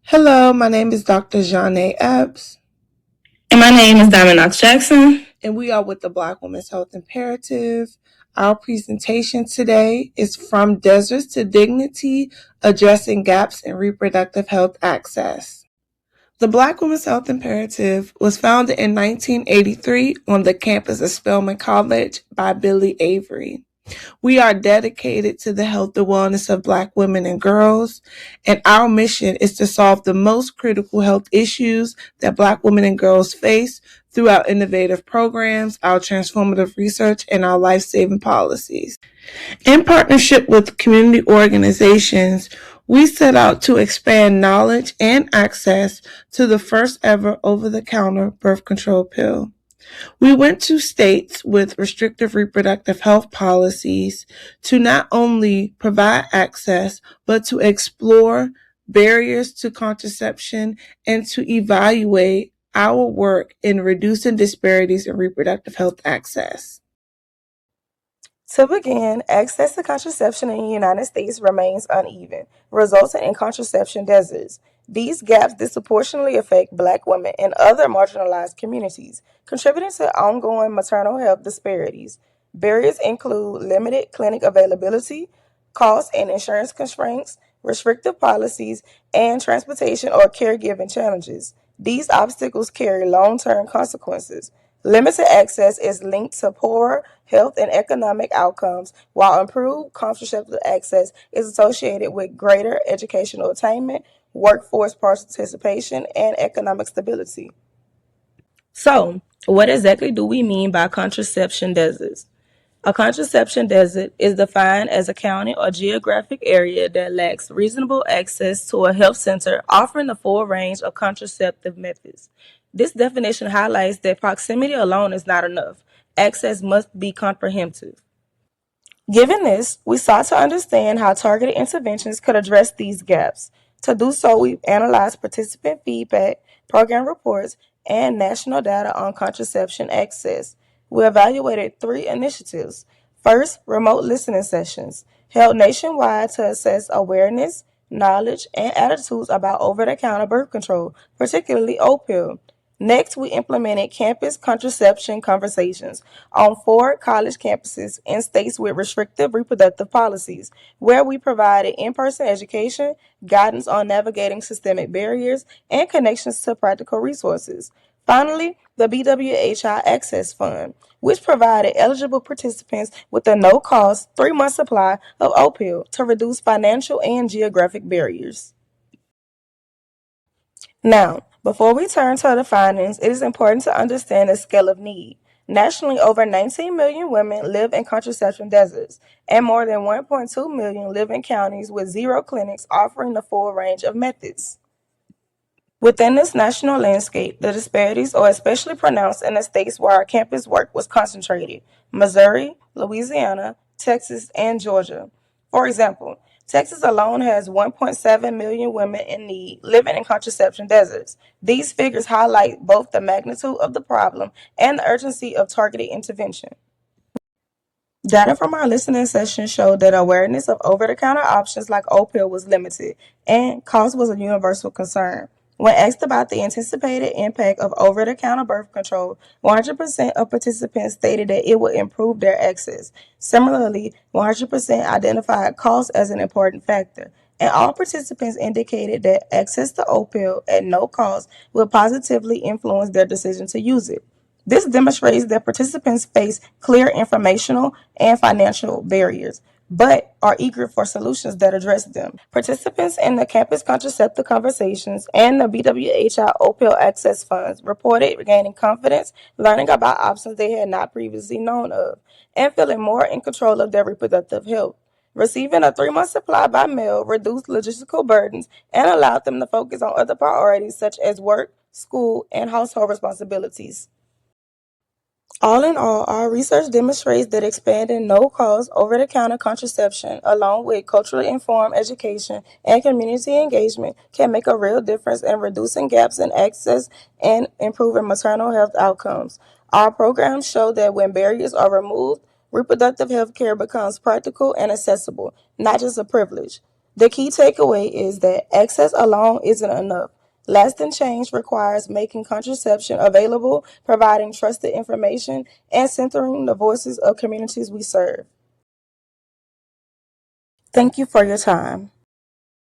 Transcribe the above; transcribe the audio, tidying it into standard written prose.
Hello, my name is Dr. Janae Epps, And my name is Knox-Jackson. and we are with the Black Women's Health Imperative. Our presentation today is From Deserts to Dignity, Addressing Gaps in Reproductive Health Access. The Black Women's Health Imperative was founded in 1983 on the campus of Spelman College by Billy Avery. We are dedicated to the health and wellness of Black women and girls, and our mission is to solve the most critical health issues that Black women and girls face through our innovative programs, our transformative research, and our life-saving policies. In partnership with community organizations, we set out to expand knowledge and access to the first ever over-the-counter birth control pill. We went to states with restrictive reproductive health policies to not only provide access, but to explore barriers to contraception and to evaluate our work in reducing disparities in reproductive health access. To begin, access to contraception in the United States remains uneven, resulting in contraception deserts. These gaps disproportionately affect Black women and other marginalized communities, contributing to ongoing maternal health disparities. Barriers include limited clinic availability, cost and insurance constraints, restrictive policies, and transportation or caregiving challenges. These obstacles carry long-term consequences. Limited access is linked to poorer health and economic outcomes, while improved contraceptive access is associated with greater educational attainment, workforce participation, and economic stability. So, what exactly do we mean by contraception deserts? A contraception desert is defined as a county or geographic area that lacks reasonable access to a health center offering the full range of contraceptive methods. This definition highlights that proximity alone is not enough. Access must be comprehensive. Given this, we sought to understand how targeted interventions could address these gaps. To do so, we analyzed participant feedback, program reports, and national data on contraception access. We evaluated three initiatives. First, remote listening sessions, held nationwide to assess awareness, knowledge, and attitudes about over-the-counter birth control, particularly opill. Next, we implemented campus contraception conversations on 4 college campuses in states with restrictive reproductive policies, where we provided in-person education, guidance on navigating systemic barriers, and connections to practical resources. Finally, the BWHI Access Fund, which provided eligible participants with a no-cost 3-month supply of opill to reduce financial and geographic barriers. Now, before we turn to the findings, it is important to understand the scale of need. Nationally, over 19 million women live in contraception deserts, and more than 1.2 million live in counties with 0 clinics offering the full range of methods. Within this national landscape, the disparities are especially pronounced in the states where our campus work was concentrated: Missouri, Louisiana, Texas, and Georgia. For example, Texas alone has 1.7 million women in need living in contraception deserts. These figures highlight both the magnitude of the problem and the urgency of targeted intervention. Data from our listening session showed that awareness of over-the-counter options like opill was limited, and cost was a universal concern. When asked about the anticipated impact of over-the-counter birth control, 100% of participants stated that it would improve their access. Similarly, 100% identified cost as an important factor, and all participants indicated that access to opill at no cost will positively influence their decision to use it. This demonstrates that participants face clear informational and financial barriers, but are eager for solutions that address them. Participants in the campus contraceptive conversations and the BWHI opioid access funds reported gaining confidence, learning about options they had not previously known of, and feeling more in control of their reproductive health. Receiving a 3-month supply by mail reduced logistical burdens and allowed them to focus on other priorities such as work, school, and household responsibilities. All in all, our research demonstrates that expanding no-cost, over-the-counter contraception, along with culturally informed education and community engagement, can make a real difference in reducing gaps in access and improving maternal health outcomes. Our programs show that when barriers are removed, reproductive health care becomes practical and accessible, not just a privilege. The key takeaway is that access alone isn't enough. Lasting change requires making contraception available, providing trusted information, and centering the voices of communities we serve. Thank you for your time.